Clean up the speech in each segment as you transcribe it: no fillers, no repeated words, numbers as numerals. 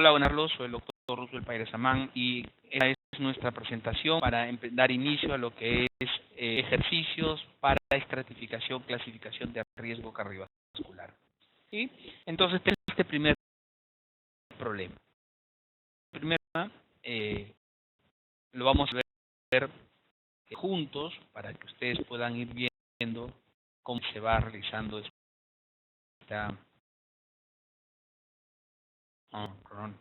Hola, buenas tardes, soy el doctor Roosevelt Pérez Amán y esta es nuestra presentación para dar inicio a lo que es ejercicios para estratificación, clasificación de riesgo cardiovascular. ¿Sí? Entonces, este primer problema. El primer problema lo vamos a ver juntos para que ustedes puedan ir viendo cómo se va realizando esta... Vamos a ver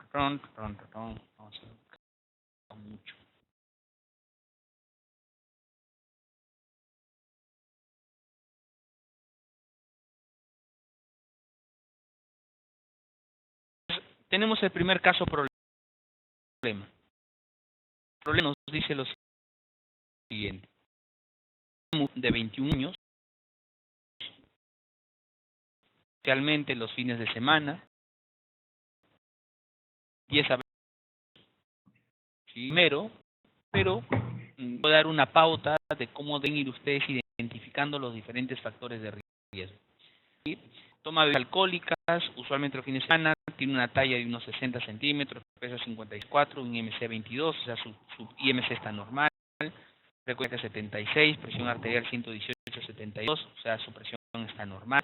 mucho. Tenemos el primer caso problema. El problema nos dice lo siguiente. De 21 años, especialmente los fines de semana, 10 a 20. Primero, pero voy a dar una pauta de cómo deben ir ustedes identificando los diferentes factores de riesgo. ¿Sí? Toma bebidas alcohólicas, usualmente los fines de semana, tiene una talla de unos 60 centímetros, pesa 54, un IMC 22, o sea, su IMC está normal, frecuencia 76, presión arterial 118/72, o sea, su presión está normal,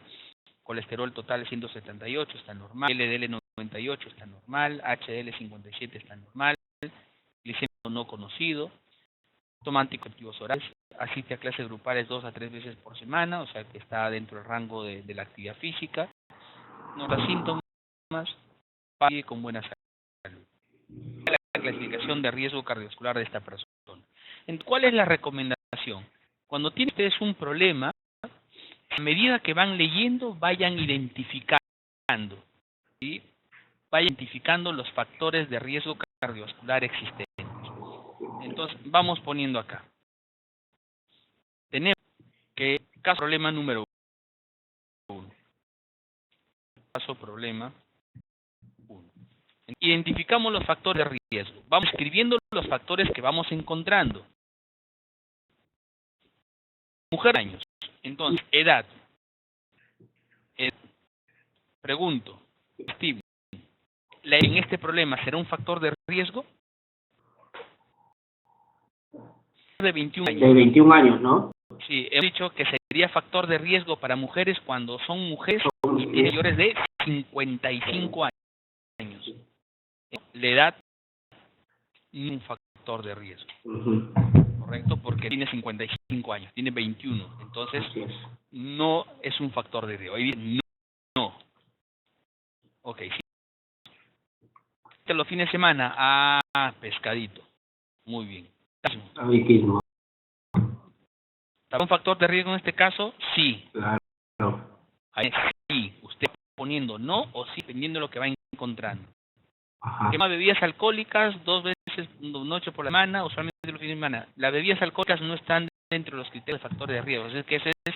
colesterol total 178, está normal, LDL 98, está normal, HDL 57, está normal, glicemia no conocido, toma anticonceptivos orales, asiste a clases grupales 2 a 3 veces por semana, o sea que está dentro del rango de la actividad física, nota síntomas, pague con buena salud. La clasificación de riesgo cardiovascular de esta persona. ¿Cuál es la recomendación? Cuando tienen ustedes un problema, a medida que van leyendo, vayan identificando, ¿sí? Vayan identificando los factores de riesgo cardiovascular existentes. Entonces, vamos poniendo acá. Tenemos que caso problema número 1. Caso problema 1. Identificamos los factores de riesgo. Vamos escribiendo los factores que vamos encontrando. Mujer, años. Entonces, edad. Pregunto, Steve, ¿en este problema será un factor de riesgo? De 21 años. De 21 años, ¿no? Sí, he dicho que sería factor de riesgo para mujeres cuando son mujeres mayores de 55 años. La edad no es un factor de riesgo. ¿Correcto? Porque tiene 55 años, tiene 21. Entonces, no es un factor de riesgo. Ahí dice no. Ok, sí. Los fines de semana, pescadito. Muy bien. Tabaquismo. ¿Está un factor de riesgo en este caso? Sí. Claro. Ahí sí. Usted poniendo no o sí, dependiendo de lo que va encontrando. Ajá. Tema bebidas alcohólicas, 2 veces noche por la semana, usualmente los fines de semana. Las bebidas alcohólicas no están dentro de los criterios de factores de riesgo. Es que ese es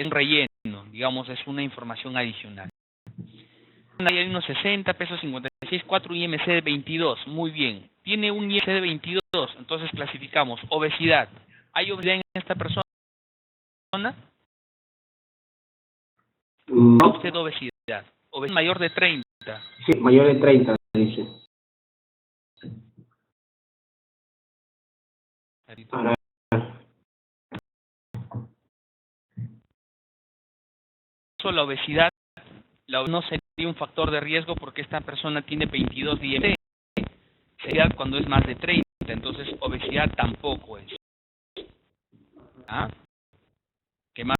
un relleno, digamos, es una información adicional. Hay unos 60, peso 56, 4 IMC de 22. Muy bien. Tiene un IMC de 22, entonces clasificamos. Obesidad. ¿Hay obesidad en esta persona? No. ¿Usted obesidad? ¿Obesidad mayor de 30? Sí, mayor de 30, dice. Para... La obesidad no sería un factor de riesgo porque esta persona tiene 22 de IMC. Sería cuando es más de 30, entonces obesidad tampoco es. ¿Qué más?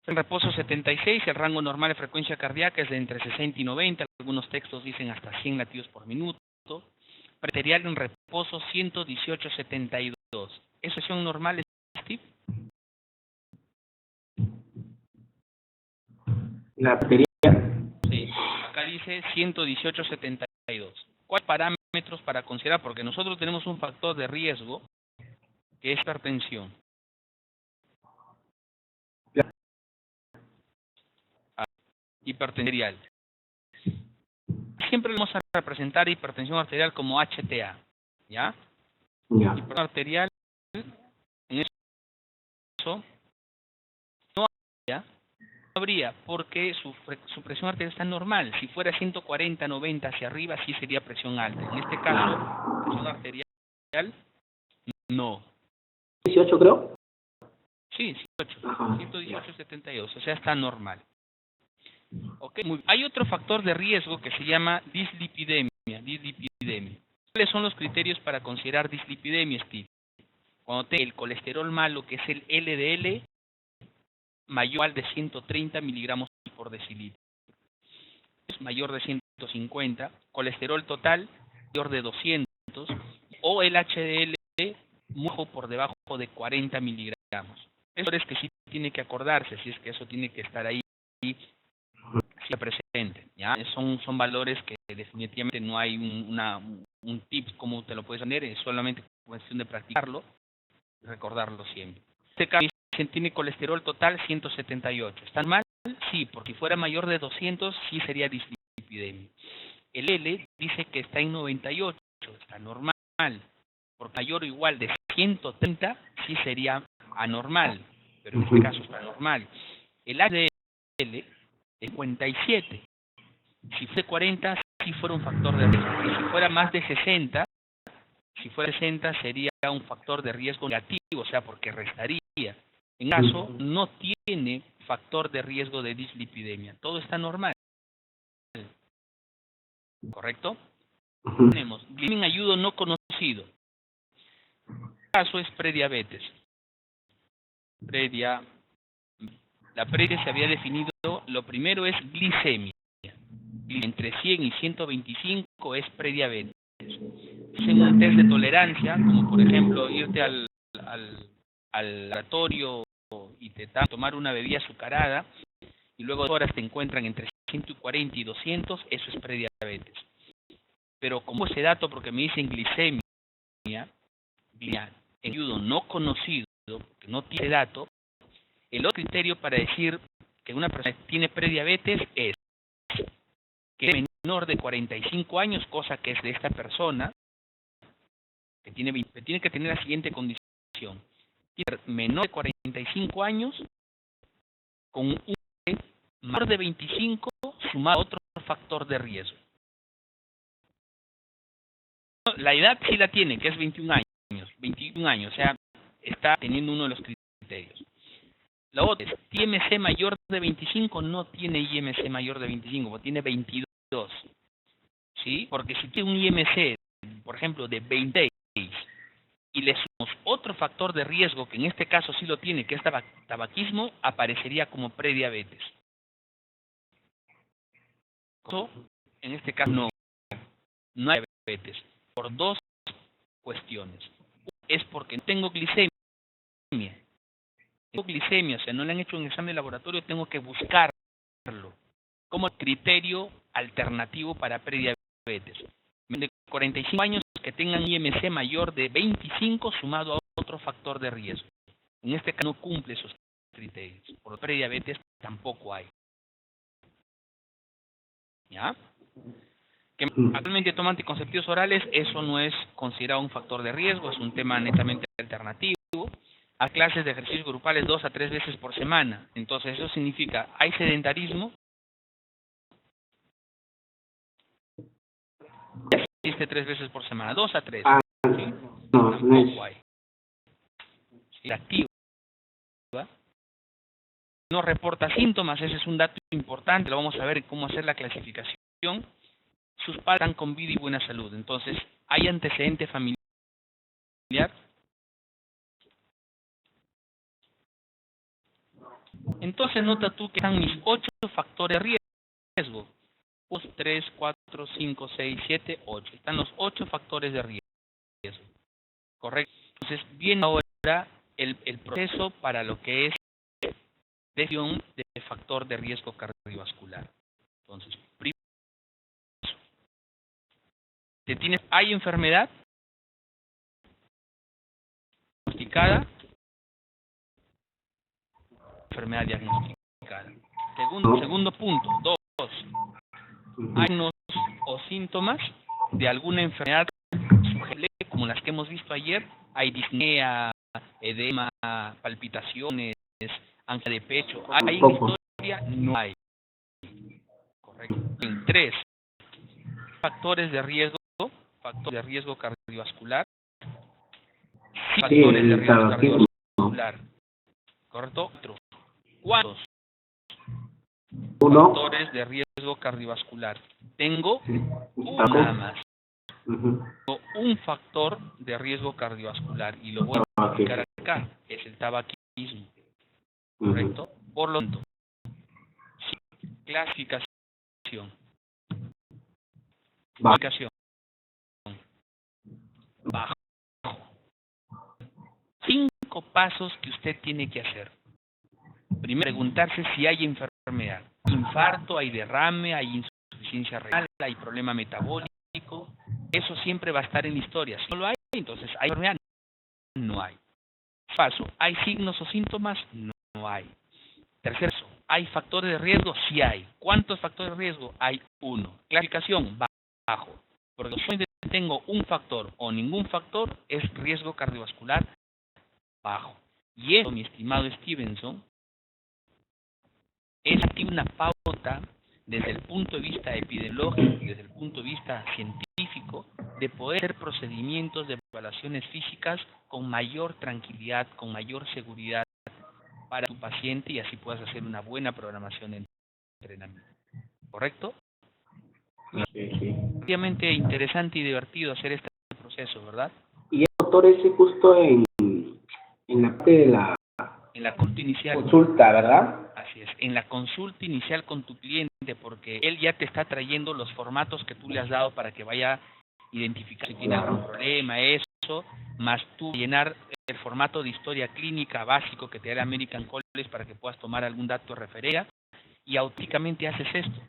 En reposo 76, el rango normal de frecuencia cardíaca es de entre 60 y 90, algunos textos dicen hasta 100 latidos por minuto. Arterial en reposo 118/72. ¿Eso son normales, Steve? La arterial. Sí, acá dice 118/72. ¿Cuáles parámetros para considerar? Porque nosotros tenemos un factor de riesgo que es hipertensión. Hipertensión. Siempre vamos a representar hipertensión arterial como HTA, ¿ya? Ya. Hipertensión arterial, en eso, no habría, porque su presión arterial está normal. Si fuera 140, 90 hacia arriba, sí sería presión alta. En este caso, presión arterial, no. 18 creo. Sí, 118, Ajá. 118, 72, o sea, está normal. Okay, hay otro factor de riesgo que se llama dislipidemia. ¿Cuáles son los criterios para considerar dislipidemia, Steve? Cuando tenga el colesterol malo, que es el LDL, mayor de 130 miligramos por decilitro. Es mayor de 150, colesterol total mayor de 200, o el HDL muy por debajo de 40 miligramos. Eso es que sí tiene que acordarse, si es que eso tiene que estar ahí presente, ¿ya? Son valores que definitivamente no hay un tip como te lo puedes tener, es solamente cuestión de practicarlo y recordarlo siempre. Este caso tiene colesterol total 178. ¿Está mal? Sí, porque si fuera mayor de 200 sí sería dislipidemia. El L dice que está en 98, está normal. Por mayor o igual de 130 sí sería anormal, pero en este caso está normal. El HDL 57. Si fuera 40, si fuera un factor de riesgo. Y si fuera más de 60, si fuera 60 sería un factor de riesgo negativo, o sea, porque restaría. En caso, no tiene factor de riesgo de dislipidemia. Todo está normal. ¿Correcto? Tenemos glicemia en ayuno no conocido. El caso es prediabetes. La previa se había definido, lo primero es glicemia. Entre 100 y 125 es prediabetes. Hacen un test de tolerancia, como por ejemplo irte al laboratorio y te tomar una bebida azucarada y luego 2 horas te encuentran entre 140 y 200, eso es prediabetes. Pero como ese dato, porque me dicen glicemia en ayuno no conocido, que no tiene dato, el otro criterio para decir que una persona tiene prediabetes es que es menor de 45 años, cosa que es de esta persona, que tiene que tener la siguiente condición. Menor de 45 años, con un menor de 25 sumado a otro factor de riesgo. La edad sí la tiene, que es 21 años, o sea, está teniendo uno de los criterios. La otra es, IMC mayor de 25, no tiene IMC mayor de 25, porque tiene 22. ¿Sí? Porque si tiene un IMC, por ejemplo, de 26, y le sumamos otro factor de riesgo, que en este caso sí lo tiene, que es tabaquismo, aparecería como prediabetes. En este caso no hay diabetes, por dos cuestiones. Es porque no tengo glicemia. Tengo glicemia, o sea, no le han hecho un examen de laboratorio, tengo que buscarlo como criterio alternativo para prediabetes. De 45 años que tengan IMC mayor de 25 sumado a otro factor de riesgo. En este caso no cumple esos criterios. Por prediabetes tampoco hay. ¿Ya? Que actualmente toma anticonceptivos orales, eso no es considerado un factor de riesgo, es un tema netamente alternativo. A clases de ejercicios grupales 2 a 3 veces por semana. Entonces eso significa, hay sedentarismo, existe 3 veces por semana, 2 a 3. ¿Sí? Tampoco hay. ¿Sí? Activa. No reporta síntomas, ese es un dato importante, lo vamos a ver cómo hacer la clasificación. Sus padres están con vida y buena salud, entonces, ¿hay antecedente familiar? Entonces nota tú que están mis 8 factores de riesgo. 2, 3, 4, 5, 6, 7, 8. Están los 8 factores de riesgo. ¿Correcto? Entonces viene ahora el proceso para lo que es definición de factor de riesgo cardiovascular. Entonces, primero, ¿hay enfermedad diagnosticada? Enfermedad diagnosticada. Segundo punto, 2. ¿Hay signos o síntomas de alguna enfermedad sugerible, como las que hemos visto ayer? Hay disnea, edema, palpitaciones, angina de pecho. ¿Hay historia no hay. Correcto. En 3 factores de riesgo cardiovascular. Sí, factores de riesgo cardiovascular. ¿Correcto? 4 factores de riesgo cardiovascular. Tengo uno nada más. Tengo un factor de riesgo cardiovascular y lo voy a explicar acá. Es el tabaquismo. ¿Correcto? Por lo tanto, clasificación. Clasificación. Bajo. 5 pasos que usted tiene que hacer. Primero, preguntarse si hay enfermedad. Infarto, hay derrame, hay insuficiencia renal, hay problema metabólico. Eso siempre va a estar en la historia. Si no lo hay, entonces hay enfermedad. No hay. Paso, ¿hay signos o síntomas? No hay. Tercero, ¿hay factores de riesgo? Sí hay. ¿Cuántos factores de riesgo? Hay 1. Clasificación, bajo. Porque si tengo un factor o ningún factor, es riesgo cardiovascular bajo. Y eso, mi estimado Stevenson, es aquí una pauta desde el punto de vista epidemiológico y desde el punto de vista científico de poder hacer procedimientos de evaluaciones físicas con mayor tranquilidad, con mayor seguridad para tu paciente y así puedas hacer una buena programación de entrenamiento. ¿Correcto? Sí. Obviamente interesante y divertido hacer este proceso, ¿verdad? Y el doctor ese justo en la parte de la consulta inicial. Consulta, ¿verdad? Así es, en la consulta inicial con tu cliente, porque él ya te está trayendo los formatos que tú le has dado para que vaya a identificar si tiene algún problema, eso, más tú llenar el formato de historia clínica básico que te da el American College para que puedas tomar algún dato de referencia y automáticamente haces esto.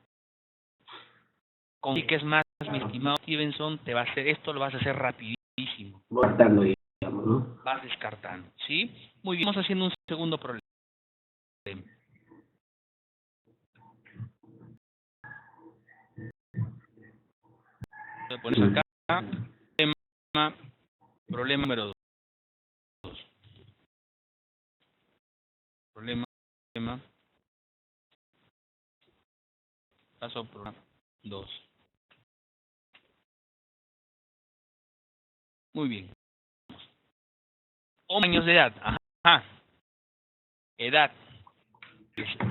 Con que es más, mi estimado Stevenson, te va a hacer esto, lo vas a hacer rapidísimo. Descartando, digamos, ¿no? Vas descartando, ¿sí? Muy bien, vamos haciendo un segundo problema. Lo pones acá, problema número 2. Problema, paso problema 2. Muy bien. Años de edad. Ajá. Edad.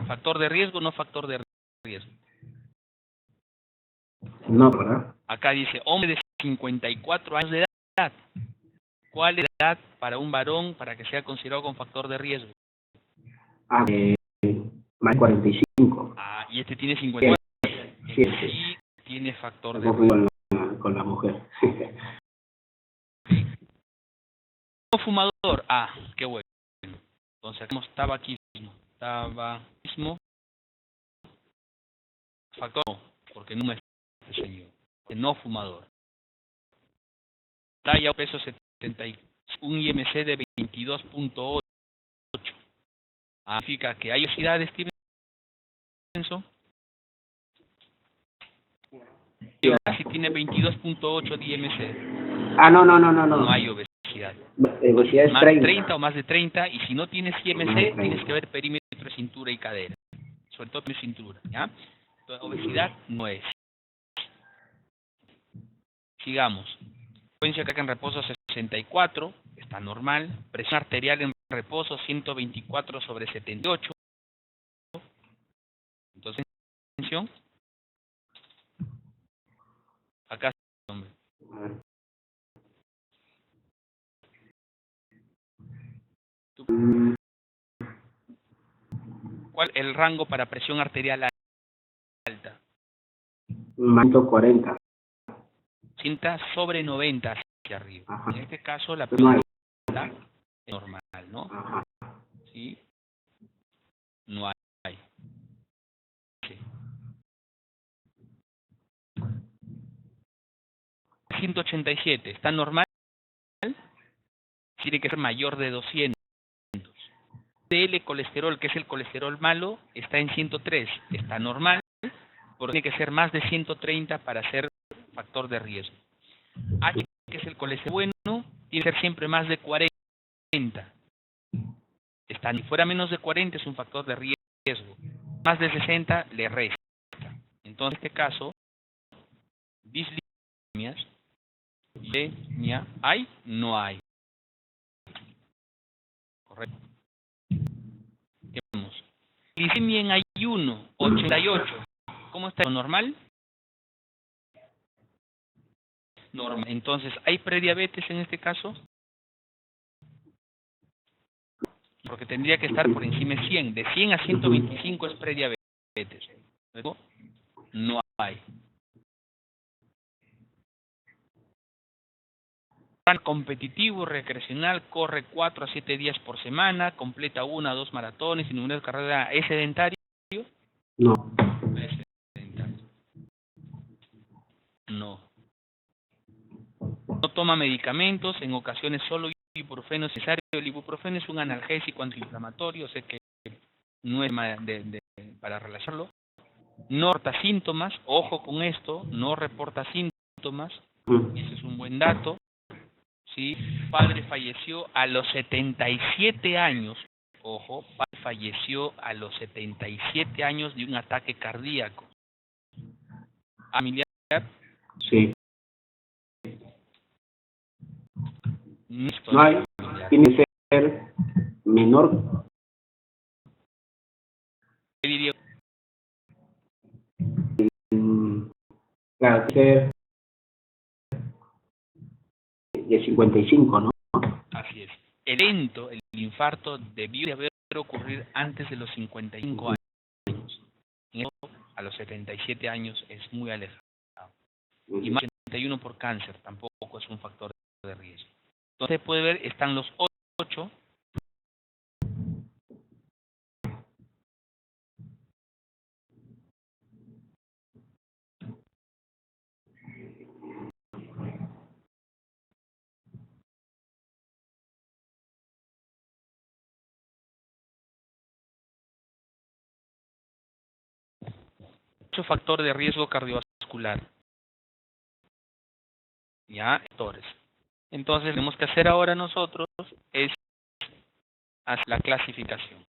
¿Factor de riesgo o no factor de riesgo? No, ¿verdad? Acá dice, hombre de 54 años de edad. ¿Cuál es la edad para un varón para que sea considerado con factor de riesgo? Más 45. Y este tiene 54. Sí. Sí, tiene factor de riesgo. Con la mujer. No fumador. Qué bueno. Entonces, hacemos tabaquismo. Factor, porque no me este señor. No fumador. Talla o peso 71, un IMC de 22.8. Significa que hay obesidad, Stevenson. Si tiene 22.8 de IMC. No. No hay obesidad. Obesidad es más 30. 30 o más de 30, y si no tienes IMC, tienes que ver perímetro de cintura y cadera. Sobre todo de cintura, ¿ya? Entonces, obesidad no es. Sigamos. Frecuencia cardíaca en reposo 64, está normal. Presión arterial en reposo 124/78. Entonces, atención. Acá, hombre. ¿Cuál el rango para presión arterial alta? 140. 100/90 hacia arriba. Ajá. En este caso, la presión alta es normal, ¿no? Ajá. ¿Sí? No hay. Sí. 187, ¿está normal? Tiene que ser mayor de 200. LDL colesterol, que es el colesterol malo, está en 103, está normal, porque tiene que ser más de 130 para ser factor de riesgo. H, que es el colesterol bueno, tiene que ser siempre más de 40. Si fuera menos de 40 es un factor de riesgo. más de 60 le resta. Entonces, en este caso, dislipemias, ¿hay? No hay. Correcto. ¿Qué vemos? Glicemia en ayuno, 88. ¿Cómo está? ¿Normal? Normal. Entonces, ¿hay prediabetes en este caso? Porque tendría que estar por encima de 100. De 100 a 125 es prediabetes. Luego, no hay. Competitivo, recreacional, corre 4 a 7 días por semana, completa 1 a 2 maratones y número de carrera. ¿Es sedentario? No. Es sedentario. No. No toma medicamentos, en ocasiones solo ibuprofeno es necesario. El ibuprofeno es un analgésico antiinflamatorio, sé que no es para relacionarlo. No reporta síntomas, ojo con esto, no reporta síntomas, ese es un buen dato. ¿Sí? Padre falleció a los 77 años, ojo, padre falleció a los 77 años de un ataque cardíaco. ¿Familiar? Sí. No hay, tiene que ser menor. ¿Qué diría? Claro, tiene que ser de 55, ¿no? Así es. El evento, el infarto, debió de haber ocurrido antes de los 55 años. A los 77 años es muy alejado. Y más de 81 por cáncer tampoco es un factor de riesgo. Entonces puede ver, están los 8. Factor de riesgo cardiovascular. Ya, factores. Entonces, lo que tenemos que hacer ahora nosotros es hacer la clasificación.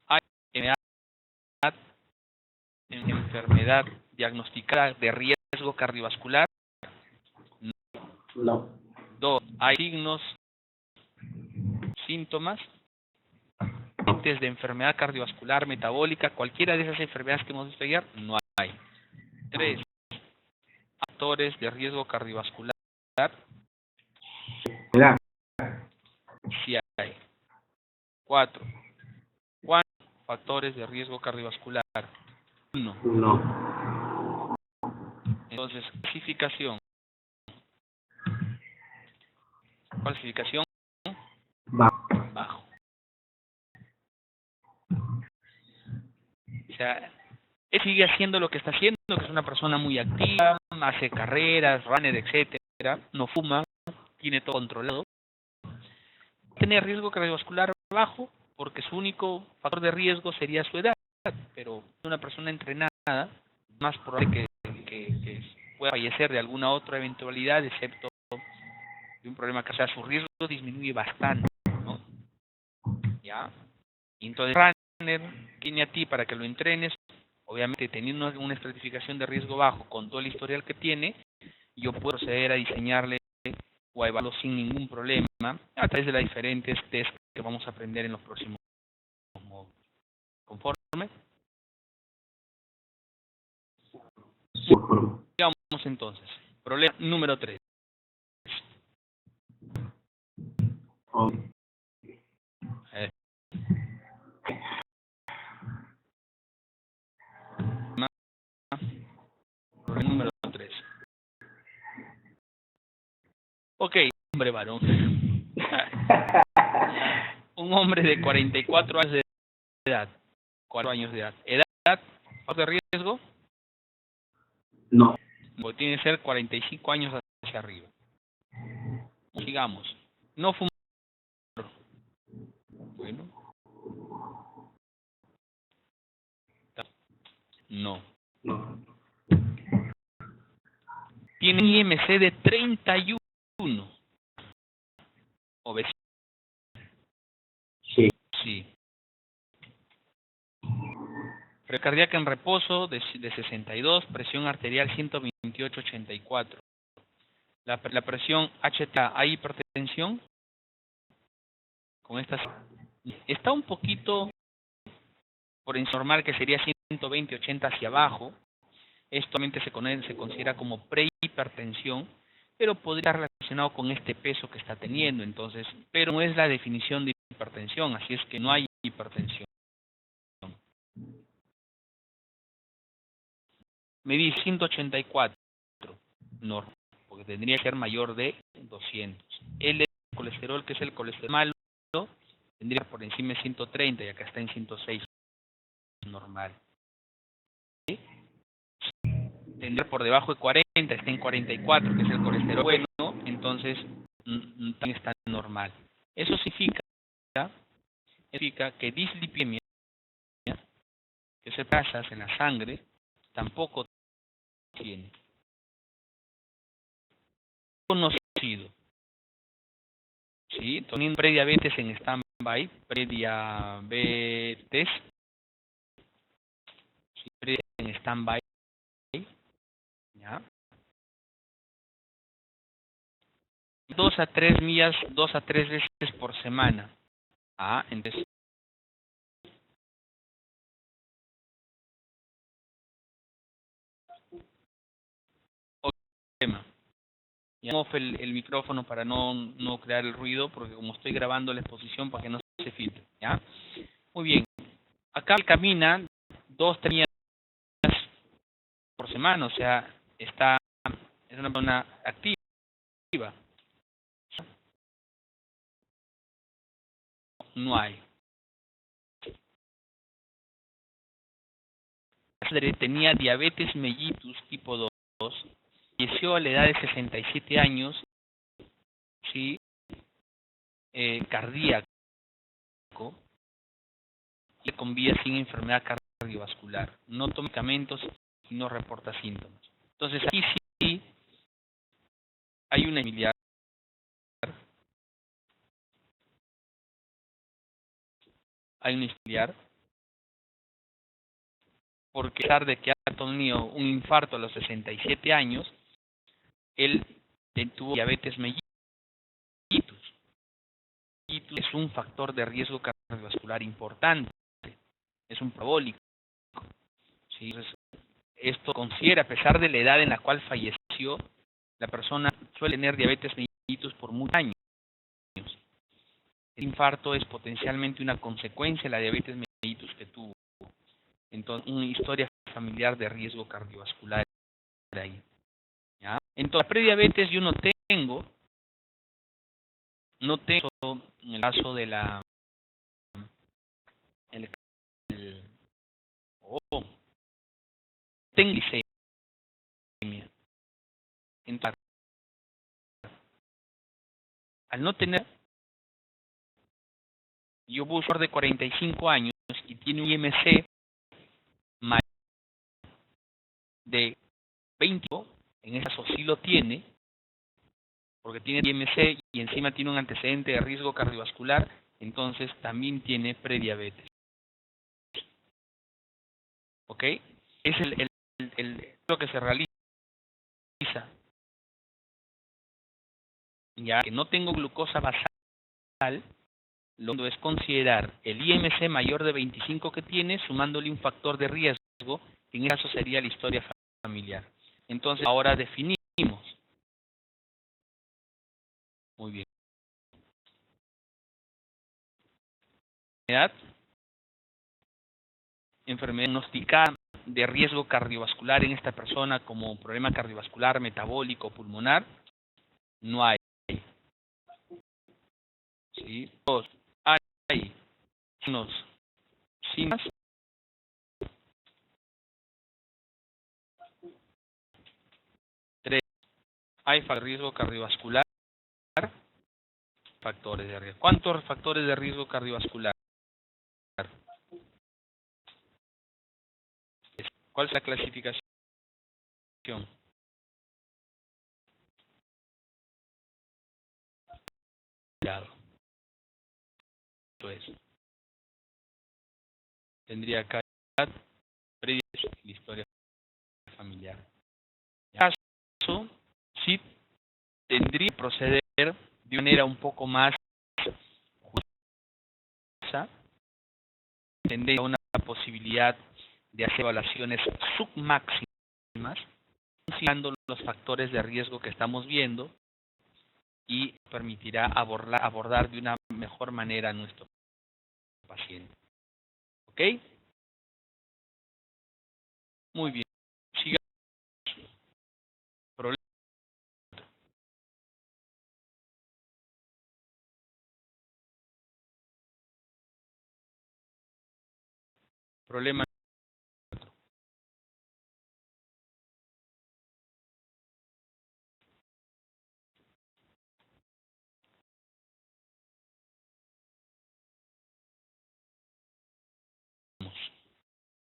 ¿Hay enfermedad diagnosticada de riesgo cardiovascular? No. 2. ¿Hay signos, síntomas de enfermedad cardiovascular, metabólica, cualquiera de esas enfermedades que hemos visto ayer? No hay. 3. Factores de riesgo cardiovascular. Sí hay. 4. ¿Cuántos factores de riesgo cardiovascular? 1. No. Entonces, clasificación. Clasificación bajo. O sea, él sigue haciendo lo que está haciendo, que es una persona muy activa, hace carreras, runner, etcétera, no fuma, tiene todo controlado. Tiene riesgo cardiovascular bajo porque su único factor de riesgo sería su edad, pero una persona entrenada más probable que pueda fallecer de alguna otra eventualidad, excepto de un problema que sea su riesgo disminuye bastante, ¿no? ¿Ya? Y entonces runner tiene a ti para que lo entrenes, obviamente teniendo una estratificación de riesgo bajo con todo el historial que tiene, yo puedo proceder a diseñarle o a evaluarlo sin ningún problema a través de las diferentes tests que vamos a aprender en los próximos módulos. ¿Conforme? Sí. Vamos entonces. Problema número 3. Problema número 3. Ok, hombre varón. Un hombre de 44 años de edad. 4 años de edad. ¿Edad? ¿Factor de riesgo? No. Porque tiene que ser 45 años hacia arriba. Sigamos. No fumar. Bueno. No. No. Tiene IMC de 31. Obesidad. Sí. Sí. Presión cardíaca en reposo de 62, presión arterial 128/84. La presión HTA, ¿hay hipertensión? Con estas está un poquito por encima normal, que sería 120/80 hacia abajo. Esto se considera como prehipertensión, pero podría estar relacionado con este peso que está teniendo, entonces, pero no es la definición de hipertensión, así es que no hay hipertensión. Medí 184, normal, porque tendría que ser mayor de 200. El colesterol, que es el colesterol malo, tendría por encima de 130 y acá está en 106, normal. ¿Sí? Tendría por debajo de 40, está en 44, que es el colesterol bueno, entonces también está normal. Eso significa que dislipidemia, que se pasa en la sangre, tampoco tiene. Conocido. ¿Sí? Teniendo prediabetes en stand-by, prediabetes, ¿sí? En stand-by, ¿ya? 2 a 3 millas, 2 a 3 veces por semana. Ah, entonces, tema. Ya off el micrófono para no crear el ruido, porque como estoy grabando la exposición para que no se filtre, ¿ya? Muy bien. Acá camina 2 3 millas por semana, o sea, es una persona activa. No hay. Tenía diabetes mellitus tipo 2, falleció a la edad de 67 años, ¿sí? Cardíaco, y con vida sin enfermedad cardiovascular. No toma medicamentos y no reporta síntomas. Entonces aquí sí hay una familiar, porque a pesar de que ha tenido un infarto a los 67 años, él tuvo diabetes mellitus. Es un factor de riesgo cardiovascular importante, es un parabólico. ¿Sí? Entonces, esto considera, a pesar de la edad en la cual falleció, la persona suele tener diabetes mellitus por muchos años. El infarto es potencialmente una consecuencia de la diabetes mellitus que tuvo. Entonces, una historia familiar de riesgo cardiovascular ahí. ¿Ya? Entonces, la prediabetes yo no tengo en el caso de la tengo glicemia. Entonces, al no tener, yo busco de 45 años y tiene un IMC de 20, en ese caso sí lo tiene, porque tiene IMC y encima tiene un antecedente de riesgo cardiovascular, entonces también tiene prediabetes. ¿Ok? Es lo que se realiza. Ya que no tengo glucosa basal, lo que es considerar el IMC mayor de 25 que tiene, sumándole un factor de riesgo, que en este caso sería la historia familiar. Entonces, ahora definimos. Muy bien. Enfermedad diagnosticada de riesgo cardiovascular en esta persona como problema cardiovascular, metabólico, pulmonar, no hay. ¿Sí? 2. Hay unos síntomas. 3. Hay riesgo cardiovascular, factores de riesgo. ¿Cuántos factores de riesgo cardiovascular? ¿Cuál es la clasificación? Claro. Eso es. tendría acá previa la historia familiar. En este caso, sí tendría que proceder de manera un poco más justa, tendría una posibilidad de hacer evaluaciones submáximas, considerando los factores de riesgo que estamos viendo, y permitirá abordar de una mejor manera a nuestro paciente. ¿Ok? Muy bien. Sigamos. Problema.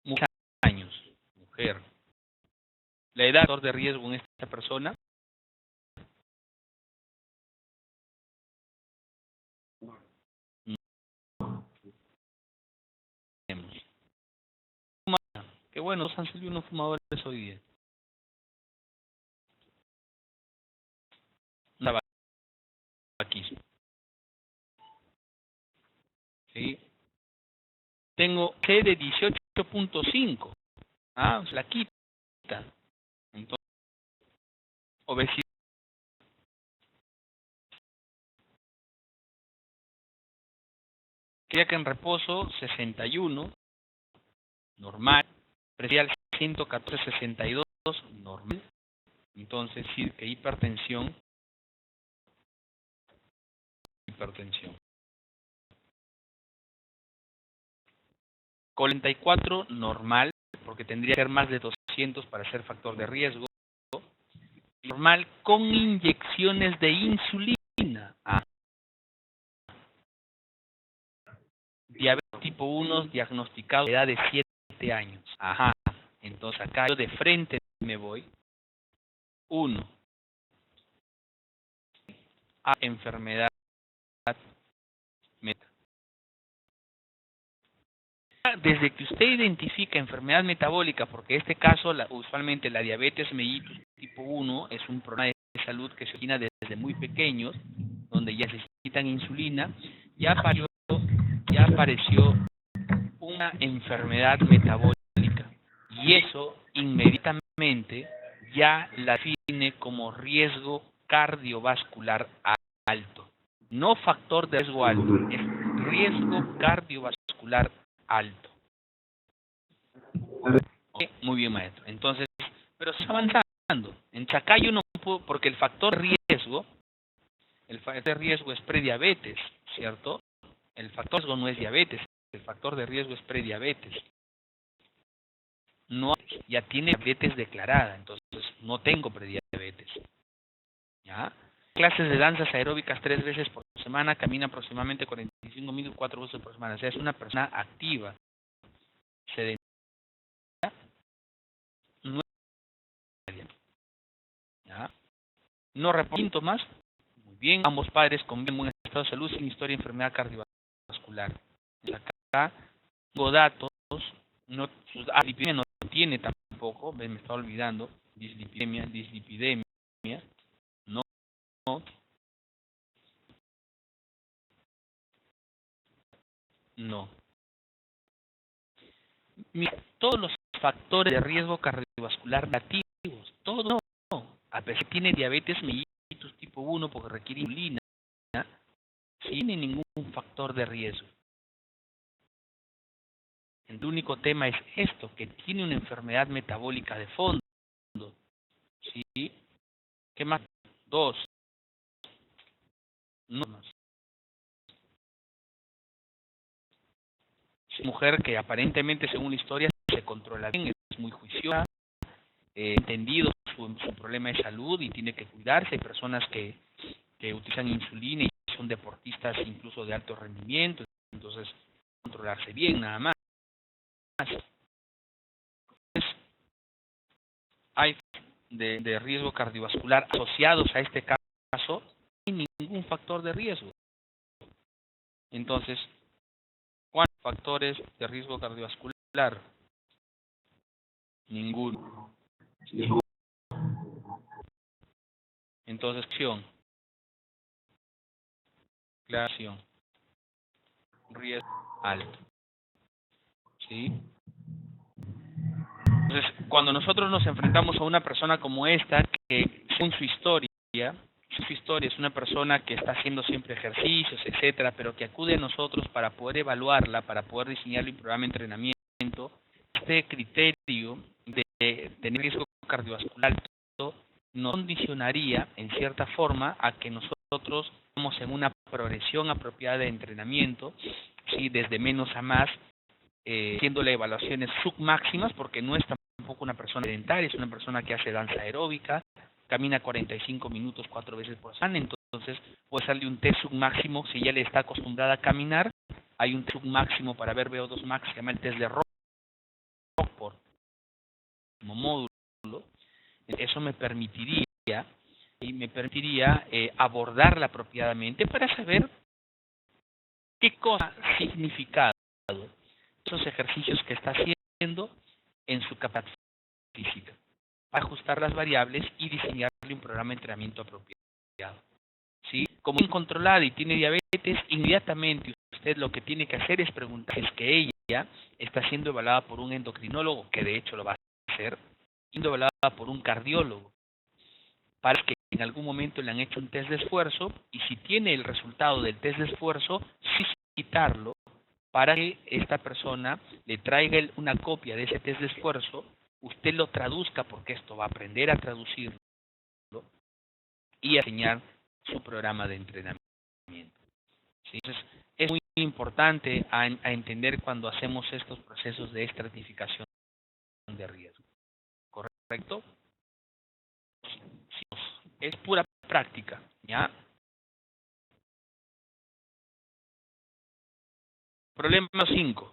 Muchos años. Mujer. La edad de riesgo en esta persona. Qué bueno, nos han salido unos fumadores hoy día. Tabaquismo. ¿Sí? Tengo C de 18.5. Se la quita. Entonces, obesidad. Quería que en reposo 61, normal. Presión 114/62, normal. Entonces, sí que hipertensión. Hipertensión. 44, normal, porque tendría que ser más de 200 para ser factor de riesgo. Normal con inyecciones de insulina. Diabetes tipo 1 diagnosticado a la edad de 7 años. Entonces acá yo de frente me voy. 1. A enfermedad meta. Desde que usted identifica enfermedad metabólica, porque en este caso usualmente la diabetes mellitus tipo 1 es un problema de salud que se origina desde muy pequeños, donde ya necesitan insulina, ya apareció una enfermedad metabólica, y eso inmediatamente ya la define como riesgo cardiovascular alto. No factor de riesgo alto, es riesgo cardiovascular alto. Muy bien, maestro. Entonces, pero se está avanzando. En Chacay yo no puedo, porque el factor riesgo es prediabetes, ¿cierto? El factor riesgo no es diabetes, el factor de riesgo es prediabetes. No, ya tiene diabetes declarada, entonces no tengo prediabetes. ¿Ya? Clases de danzas aeróbicas 3 veces por semana, camina aproximadamente 45 minutos, 4 veces por semana. O sea, es una persona activa. Sedentaria. ¿Ya? No reporta síntomas. Muy bien. Ambos padres conviven en buen estado de salud sin historia de enfermedad cardiovascular. Acá tengo datos. No, sus dislipidemia no tiene tampoco. Me está olvidando. Dislipidemia. No. No. Mira, todos los factores de riesgo cardiovascular nativos, todos no. A pesar que tiene diabetes mellitus tipo 1 porque requiere insulina, no tiene ningún factor de riesgo. El único tema es esto, que tiene una enfermedad metabólica de fondo. ¿Sí? ¿Qué más? 2. No más. Es una mujer que aparentemente, según la historia, se controla bien, es muy juiciosa, entendido su problema de salud y tiene que cuidarse. Hay personas que utilizan insulina y son deportistas incluso de alto rendimiento, entonces controlarse bien nada más. Entonces, hay de riesgo cardiovascular asociados a este caso, no hay ningún factor de riesgo. Entonces, ¿cuántos factores de riesgo cardiovascular? Ninguno. Ningún. Entonces, acción, riesgo alto. ¿Sí? Entonces, cuando nosotros nos enfrentamos a una persona como esta, que según su historia es una persona que está haciendo siempre ejercicios, etcétera, pero que acude a nosotros para poder evaluarla, para poder diseñarle un programa de entrenamiento, este criterio de tener riesgo cardiovascular alto nos condicionaría, en cierta forma, a que nosotros estamos en una progresión apropiada de entrenamiento, ¿sí? Desde menos a más, haciéndole evaluaciones submáximas, porque no es tampoco una persona sedentaria, es una persona que hace danza aeróbica, camina 45 minutos 4 veces por semana, entonces puede darle un test submáximo. Si ella le está acostumbrada a caminar, hay un test submáximo para ver VO2 max, se llama el test de Rockport, como módulo. Eso me permitiría abordarla apropiadamente para saber qué cosa ha significado esos ejercicios que está haciendo en su capacidad física, para ajustar las variables y diseñarle un programa de entrenamiento apropiado. ¿Sí? Como es controlada y tiene diabetes, inmediatamente usted lo que tiene que hacer es preguntar si es que ella está siendo evaluada por un endocrinólogo, que de hecho lo va a hacer, siendo evaluada por un cardiólogo, para que en algún momento le han hecho un test de esfuerzo, y si tiene el resultado del test de esfuerzo, solicitarlo para que esta persona le traiga una copia de ese test de esfuerzo, usted lo traduzca, porque esto va a aprender a traducirlo y a diseñar su programa de entrenamiento. ¿Sí? Entonces, es muy importante a entender cuando hacemos estos procesos de estratificación de riesgo. ¿Correcto? Sí, es pura práctica, ¿ya? Problema 5.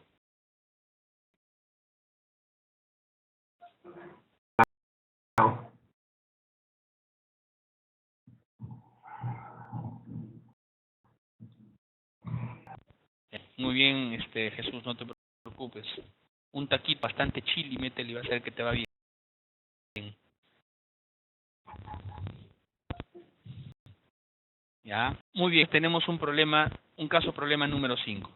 Muy bien, Jesús, no te preocupes. Un taquito bastante chili, métele y va a ser que te va bien. Ya, muy bien, tenemos un caso problema número 5.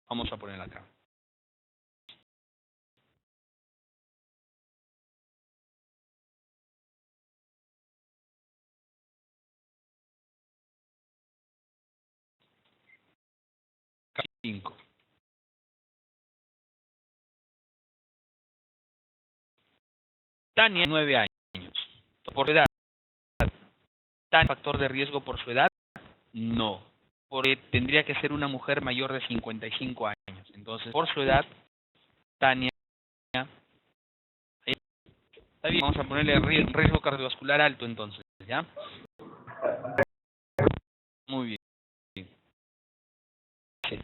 Vamos a ponerlo acá. Caso 5. Tania, 9 años. Por edad. ¿Tania factor de riesgo por su edad? No. Porque tendría que ser una mujer mayor de 55 años. Entonces, por su edad, Tania, está bien, vamos a ponerle riesgo cardiovascular alto entonces, ¿ya? Muy bien. Sí.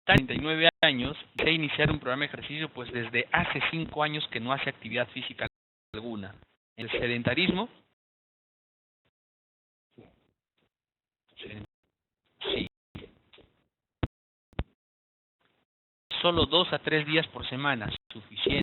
39 años, desea iniciar un programa de ejercicio, pues desde hace 5 años que no hace actividad física alguna. El sedentarismo, sí. Solo 2 a 3 días por semana, suficiente.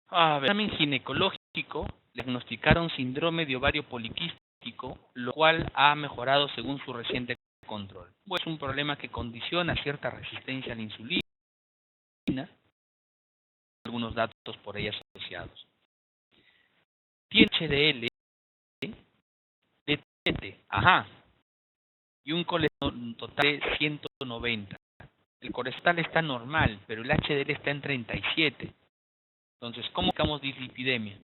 A ver, examen ginecológico, le diagnosticaron síndrome de ovario poliquístico, lo cual ha mejorado según su reciente control. Pues es un problema que condiciona cierta resistencia a la insulina, algunos datos por ella asociados. Tiene HDL de 7, y un colesterol total de 190. El colesterol está normal, pero el HDL está en 37. Entonces, ¿cómo buscamos dislipidemia?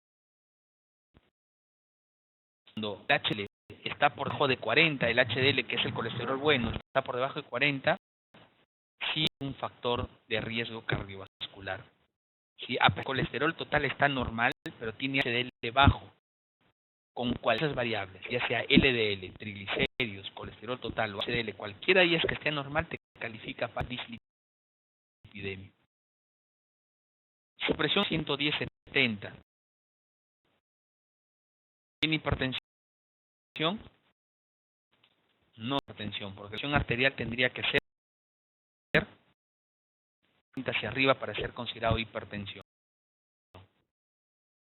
Cuando el HDL está por debajo de 40, el HDL, que es el colesterol bueno, está por debajo de 40, sí es un factor de riesgo cardiovascular. ¿Sí? El colesterol total está normal, pero tiene HDL bajo. Con cualquier variables, ya sea LDL, triglicéridos, colesterol total o HDL, cualquiera de ellas que esté normal te califica para dislipidemia. Su presión 110/70. ¿Tiene hipertensión? No hipertensión, porque la presión arterial tendría que ser hacia arriba para ser considerado hipertensión.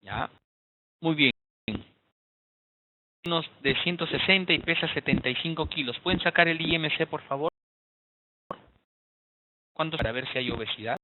¿Ya? Muy bien. Menos de 160 y pesa 75 kilos. ¿Pueden sacar el IMC, por favor? ¿Cuánto para ver si hay obesidad?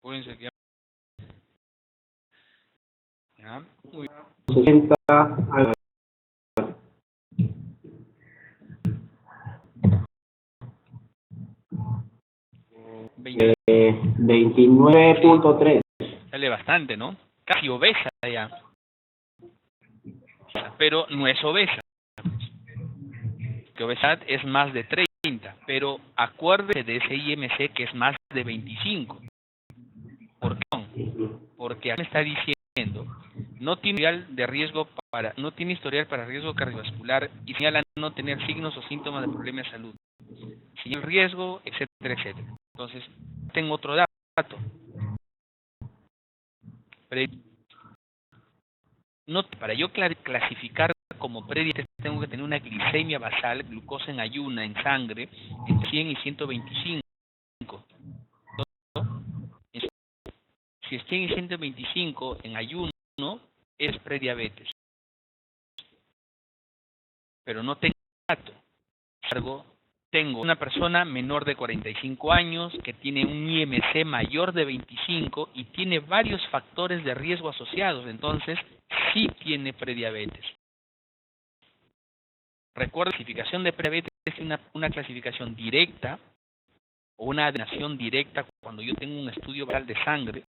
Pueden ser. ¿Ya? Muy bien. 60 a 29.3. Sale bastante, ¿no? Casi obesa ya. Pero no es obesa. Que obesidad es más de 30, pero acuérdese de ese IMC que es más de 25. ¿Por qué? Porque aquí me está diciendo, no tiene historial de riesgo no tiene historial para riesgo cardiovascular y señala no tener signos o síntomas de problemas de salud. Señala el riesgo, etcétera, etcétera. Entonces, tengo otro dato. Para yo clasificar como prediabetes tengo que tener una glicemia basal, glucosa en ayuna, en sangre, entre 100 y 125. ¿No? Si es 100 y 125 en ayuno, es prediabetes. Pero no tengo dato. Tengo una persona menor de 45 años que tiene un IMC mayor de 25 y tiene varios factores de riesgo asociados. Entonces, sí tiene prediabetes. Recuerda, la clasificación de prediabetes es una clasificación directa o una adenación directa cuando yo tengo un estudio basal de sangre,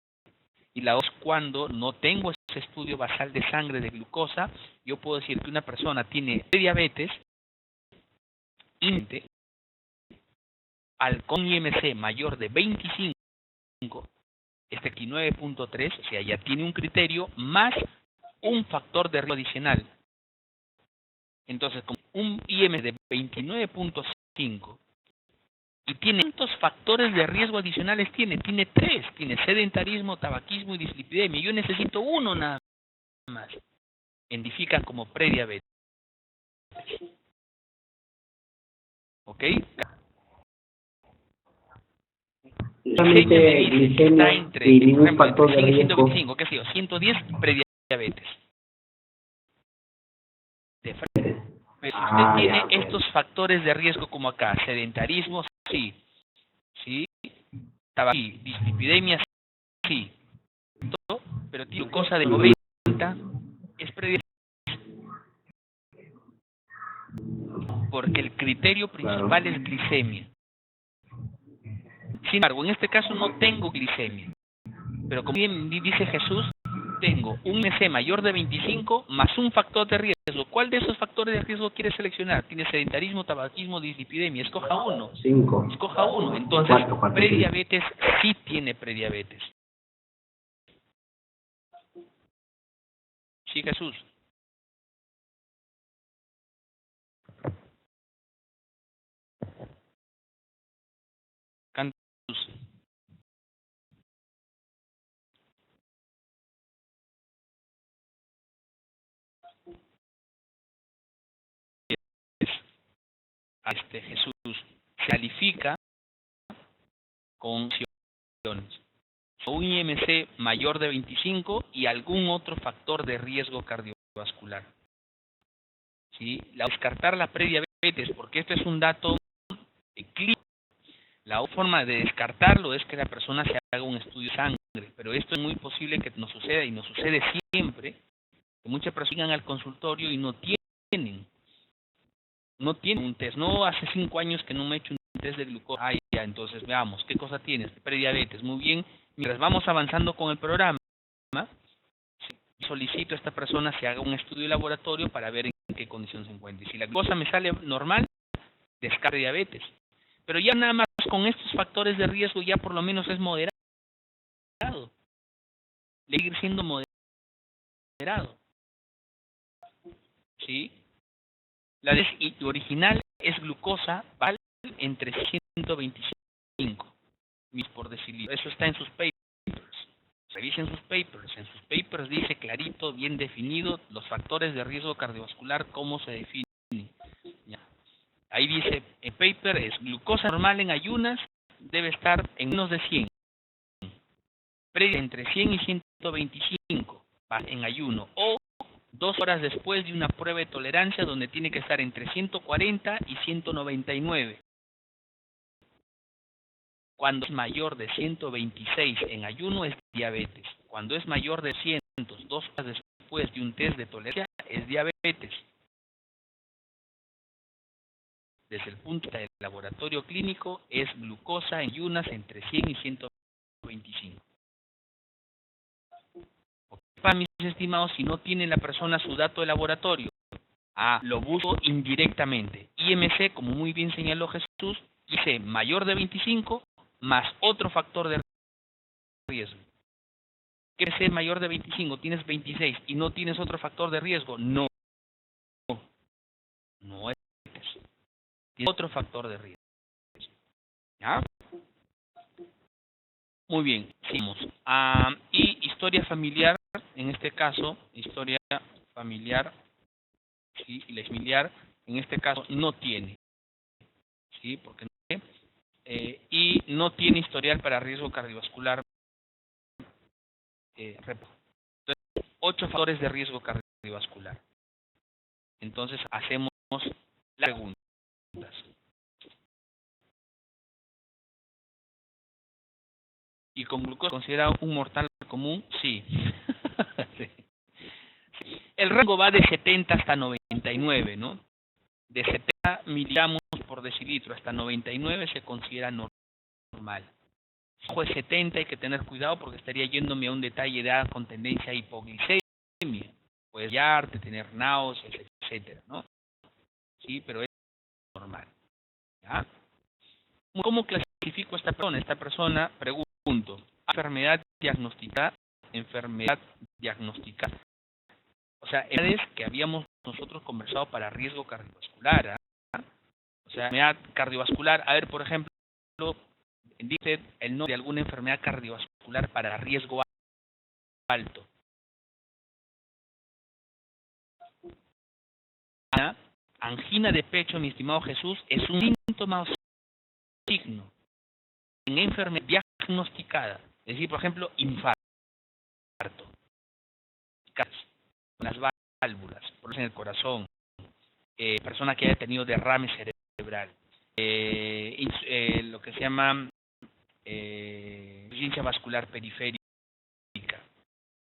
y la otra es cuando no tengo ese estudio basal de sangre de glucosa. Yo puedo decir que una persona tiene prediabetes con IMC mayor de 25, este 29.3, o sea, ya tiene un criterio más un factor de riesgo adicional. Entonces, con un IMC de 29.5 y tiene ¿cuántos factores de riesgo adicionales tiene? Tiene 3. Tiene sedentarismo, tabaquismo y dislipidemia. Yo necesito uno nada más. Identifican como prediabetes. ¿Ok? Glicemia está entre, y ningún por ejemplo, factor de entre 100 y riesgo. 125, qué sé yo, 110 prediabetes. Pero si usted tiene estos factores de riesgo como acá, sedentarismo, sí, tabaquismo, dislipidemia, sí, pero tiene glucosa de 90, es prediabetes. Porque el criterio principal es glicemia. Sin embargo, en este caso no tengo glicemia. Pero como bien dice Jesús, tengo un IMC mayor de 25 más un factor de riesgo. ¿Cuál de esos factores de riesgo quiere seleccionar? Tiene sedentarismo, tabaquismo, dislipidemia. Escoja uno. 5. Escoja uno. Entonces, 4, prediabetes sí tiene prediabetes. Sí, Jesús. Cantus. Jesús se califica con un IMC mayor de 25 y algún otro factor de riesgo cardiovascular. ¿Sí? Descartar la prediabetes, porque esto es un dato clínico. La forma de descartarlo es que la persona se haga un estudio de sangre, pero esto es muy posible que nos suceda, y nos sucede siempre, que muchas personas llegan al consultorio y no tienen un test. No, hace 5 años que no me he hecho un test de glucosa. Ya, entonces veamos, ¿qué cosa tienes? Prediabetes. Muy bien, mientras vamos avanzando con el programa, solicito a esta persona se haga un estudio de laboratorio para ver en qué condición se encuentra. Y si la glucosa me sale normal, descarta diabetes. Pero ya nada más con estos factores de riesgo ya por lo menos es moderado. Seguir siendo moderado. ¿Sí? La original es glucosa, vale entre 125 mil por decilitro. Eso está en sus papers. Revisen sus papers. En sus papers dice clarito, bien definido, los factores de riesgo cardiovascular, cómo se definen. ¿Ya? Ahí dice, el paper es glucosa normal en ayunas, debe estar en menos de 100. Entre 100 y 125 en ayuno. O 2 horas después de una prueba de tolerancia donde tiene que estar entre 140 y 199. Cuando es mayor de 126 en ayuno es diabetes. Cuando es mayor de 200, 2 horas después de un test de tolerancia, es diabetes. Desde el punto de vista del laboratorio clínico, es glucosa en ayunas entre 100 y 125. Para mis estimados, si no tiene la persona su dato de laboratorio, lo busco indirectamente. IMC, como muy bien señaló Jesús, dice mayor de 25 más otro factor de riesgo. ¿Qué es mayor de 25? Tienes 26 y no tienes otro factor de riesgo. No es. Tiene otro factor de riesgo. ¿Ya? Muy bien, seguimos. Y historia familiar, en este caso, historia familiar, ¿sí? Y la familiar, en este caso, no tiene. ¿Sí? Porque no tiene. Y no tiene historial para riesgo cardiovascular. Entonces, 8 factores de riesgo cardiovascular. Entonces, hacemos las preguntas. ¿Y con glucosa considerado un mortal común? Sí. Sí. El rango va de 70 hasta 99, ¿no? De 70 miligramos por decilitro hasta 99 se considera normal. Bajo de 70 hay que tener cuidado porque estaría yéndome a un detalle de con tendencia a hipoglicemia. Puedes guiarte, tener náuseas, etcétera, ¿no? Sí, pero es normal. ¿Ya? ¿Cómo clasifico a esta persona? Esta persona, pregunto, enfermedad diagnosticada, o sea, edades que habíamos nosotros conversado para riesgo cardiovascular, ¿eh? O sea, enfermedad cardiovascular, a ver, por ejemplo, dice el nombre de alguna enfermedad cardiovascular para riesgo alto. Angina de pecho, mi estimado Jesús, es un síntoma o signo en enfermedad diagnosticada. Es decir, por ejemplo, infarto, las válvulas, problemas en el corazón, persona que haya tenido derrame cerebral, lo que se llama insuficiencia vascular periférica,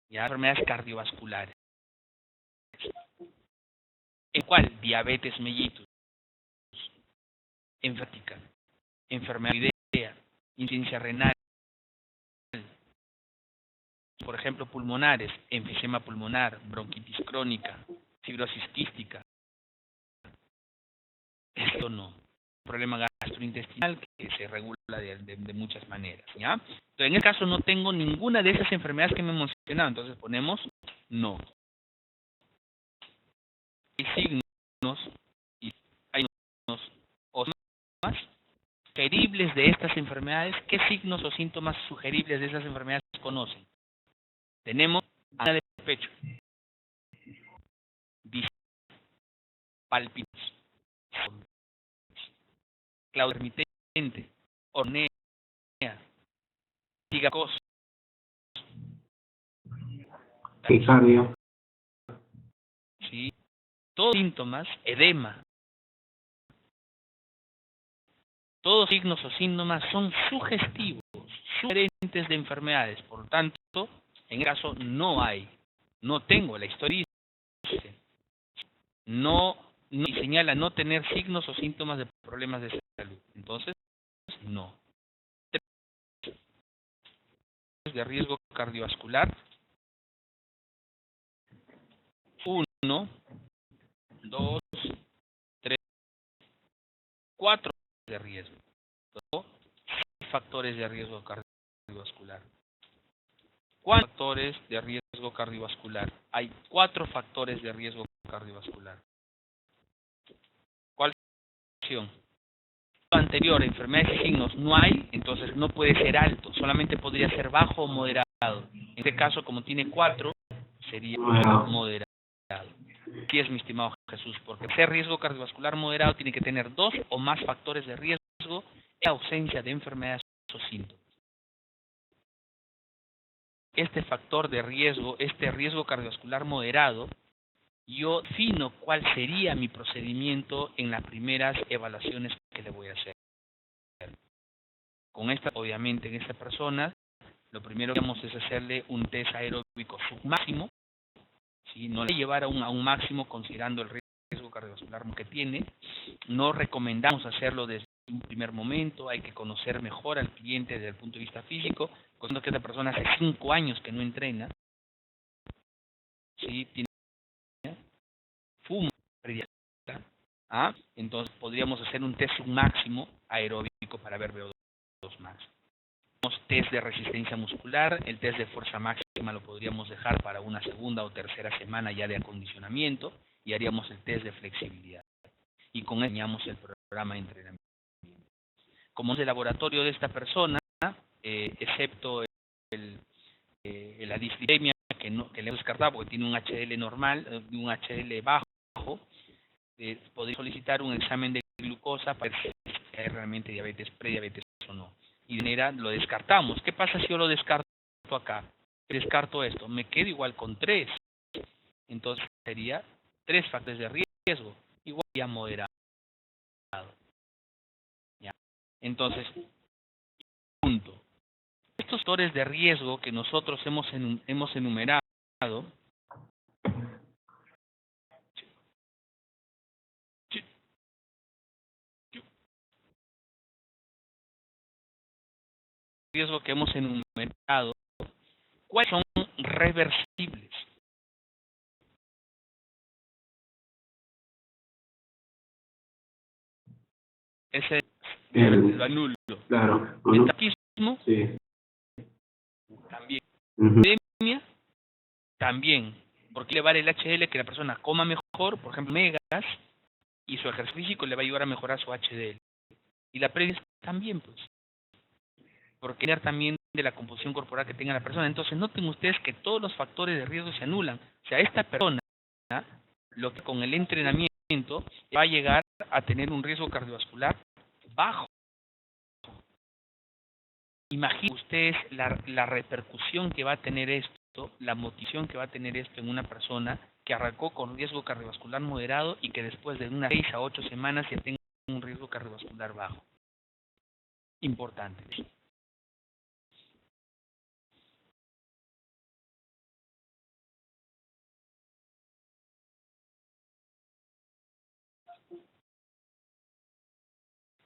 ya enfermedades cardiovasculares. ¿En cuál? Diabetes mellitus, enfática, enfermedad idea, insuficiencia renal, por ejemplo, pulmonares, enfisema pulmonar, bronquitis crónica, fibrosis quística. Esto no. Problema gastrointestinal que se regula de muchas maneras, ¿ya? Entonces, en este caso no tengo ninguna de esas enfermedades que me he mencionado, entonces ponemos no. Hay signos y hay signos o síntomas sugeribles de estas enfermedades. ¿Qué signos o síntomas sugeribles de esas enfermedades conocen? Tenemos angina de pecho, palpitaciones, claudio intermitente, ornea, cigarros, taquicardia, ¿sí? Todos síntomas, edema. Todos signos o síntomas son sugestivos, sugerentes de enfermedades. Por lo tanto, en el caso no tengo la historia. No y señala no tener signos o síntomas de problemas de salud. Entonces, no. De riesgo cardiovascular. 1, 2, 3, 4 de riesgo. factores de riesgo cardiovascular. ¿Cuántos factores de riesgo cardiovascular? Hay 4 factores de riesgo cardiovascular. ¿Cuál es la opción? Lo anterior, enfermedades y signos, no hay, entonces no puede ser alto, solamente podría ser bajo o moderado. En este caso, como tiene 4, sería moderado. Así es, mi estimado Jesús, porque ser riesgo cardiovascular moderado tiene que tener 2 o más factores de riesgo en ausencia de enfermedades o síntomas. Este factor de riesgo, este riesgo cardiovascular moderado, yo defino cuál sería mi procedimiento en las primeras evaluaciones que le voy a hacer. Con esta, obviamente, en esta persona, lo primero que vamos es hacerle un test aeróbico submáximo, ¿sí? No le llevar a un máximo considerando el riesgo cardiovascular que tiene. No recomendamos hacerlo desde un primer momento, hay que conocer mejor al cliente desde el punto de vista físico, considerando que esta persona hace 5 años que no entrena, ¿sí? Tiene fuma, entonces podríamos hacer un test máximo aeróbico para ver VO2 max. Tenemos test de resistencia muscular, el test de fuerza máxima lo podríamos dejar para una segunda o tercera semana ya de acondicionamiento y haríamos el test de flexibilidad. Y con él teníamos el programa de entrenamiento. Como es el laboratorio de esta persona, excepto la dislipidemia que le hemos descartado porque tiene un HDL normal, un HDL bajo, podría solicitar un examen de glucosa para ver si hay realmente diabetes, prediabetes o no. Y de manera lo descartamos. ¿Qué pasa si yo lo descarto acá? Descarto esto, me quedo igual con 3. Entonces sería 3 factores de riesgo, igual ya moderado. ¿Ya? Entonces, punto. Estos factores de riesgo que nosotros hemos enumerado, ¿cuáles son reversibles? Ese lo anulo. Claro. El taquismo, Sí. también. Epidemia, también. Porque le va a dar el HDL que la persona coma mejor, por ejemplo, megas, y su ejercicio físico le va a ayudar a mejorar su HDL. Y la prediabetes también, pues. Porque depender también de la composición corporal que tenga la persona. Entonces, noten ustedes que todos los factores de riesgo se anulan. O sea, esta persona, lo que con el entrenamiento va a llegar a tener un riesgo cardiovascular bajo. Imaginen ustedes la repercusión que va a tener esto, la motivación que va a tener esto en una persona que arrancó con riesgo cardiovascular moderado y que después de unas 6 a 8 semanas ya tenga un riesgo cardiovascular bajo. Importante.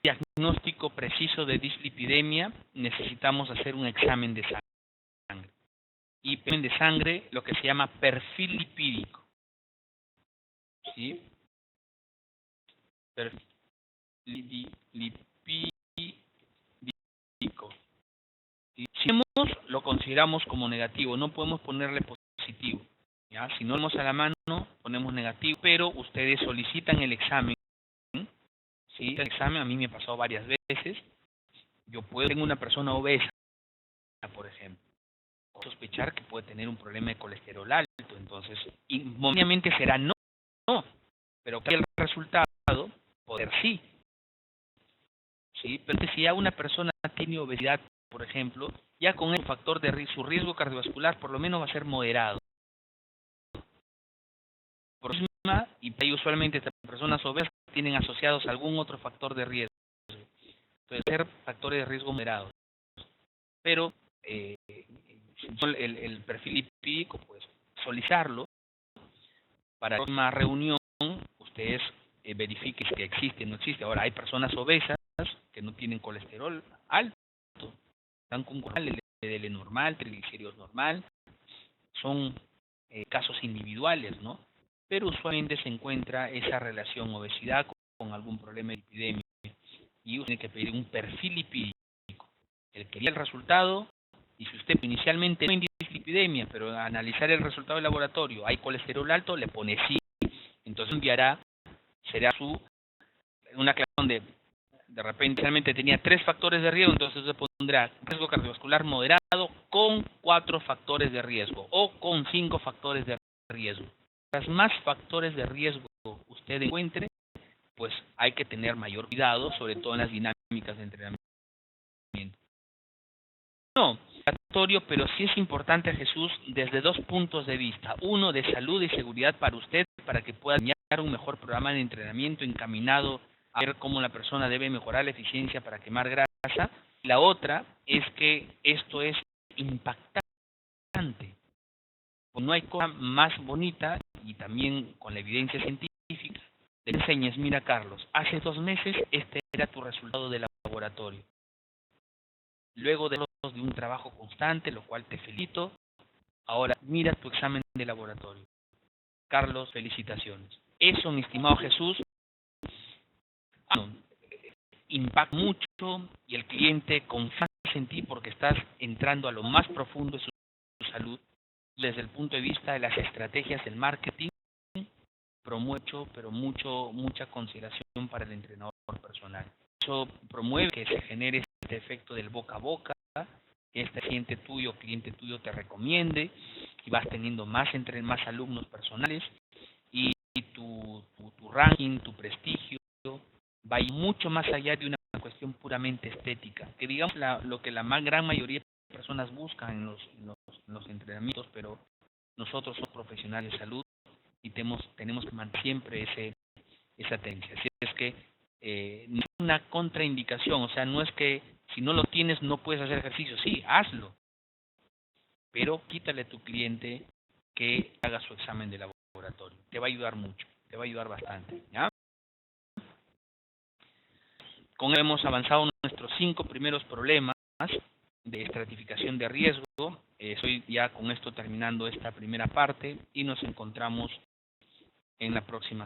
Diagnóstico preciso de dislipidemia, necesitamos hacer un examen de sangre. Y examen de sangre, lo que se llama perfil lipídico. ¿Sí? Perfil lipídico. ¿Sí? Si vemos, lo consideramos como negativo, no podemos ponerle positivo. ¿Ya? Si no vemos a la mano, ponemos negativo, pero ustedes solicitan el examen. ¿Sí? El examen a mí me ha pasado varias veces. Yo tengo una persona obesa, por ejemplo, sospechar que puede tener un problema de colesterol alto, entonces, y obviamente será no, pero que el resultado, poder sí. ¿Sí? Pero si ya una persona tiene obesidad, por ejemplo, ya con el factor de su riesgo cardiovascular por lo menos va a ser moderado. Por encima, y usualmente estas personas obesas tienen asociados algún otro factor de riesgo. Puede ser factores de riesgo moderados. Pero el perfil lipídico, pues solicitarlo para la próxima reunión, ustedes verifiquen si existe o no existe. Ahora, hay personas obesas que no tienen colesterol alto, están con LDL normal, triglicéridos normal, son casos individuales, ¿no? Pero usualmente se encuentra esa relación obesidad con algún problema de lipidemia y usted tiene que pedir un perfil lipídico. Él quería el resultado, y si usted inicialmente no indica dislipidemia, pero al analizar el resultado del laboratorio hay colesterol alto, le pone sí. Entonces enviará, será una clase donde de repente inicialmente tenía 3 factores de riesgo, entonces se pondrá riesgo cardiovascular moderado con 4 factores de riesgo o con 5 factores de riesgo. Mientras más factores de riesgo usted encuentre, pues hay que tener mayor cuidado, sobre todo en las dinámicas de entrenamiento. No, pero sí es importante, Jesús, desde 2 puntos de vista. Uno, de salud y seguridad para usted, para que pueda diseñar un mejor programa de entrenamiento encaminado a ver cómo la persona debe mejorar la eficiencia para quemar grasa. La otra es que esto es impactante. No hay cosa más bonita, y también con la evidencia científica, te enseñes, mira Carlos, hace 2 meses este era tu resultado de laboratorio. Luego de un trabajo constante, lo cual te felicito, ahora mira tu examen de laboratorio. Carlos, felicitaciones. Eso, mi estimado Jesús, impacta mucho y el cliente confía en ti porque estás entrando a lo más profundo de su salud. Desde el punto de vista de las estrategias del marketing, mucha consideración para el entrenador personal. Eso promueve que se genere este efecto del boca a boca, que este cliente tuyo te recomiende y vas teniendo más alumnos personales y tu ranking, tu prestigio va a ir mucho más allá de una cuestión puramente estética, que digamos lo que la gran mayoría de personas buscan en los entrenamientos, pero nosotros somos profesionales de salud y tenemos que mantener siempre esa tendencia. Así es que no es una contraindicación, o sea, no es que si no lo tienes no puedes hacer ejercicio, sí, hazlo, pero quítale a tu cliente que haga su examen de laboratorio. Te va a ayudar mucho, te va a ayudar bastante, ¿ya? Con eso hemos avanzado nuestros 5 primeros problemas de estratificación de riesgo. Estoy ya con esto terminando esta primera parte y nos encontramos en la próxima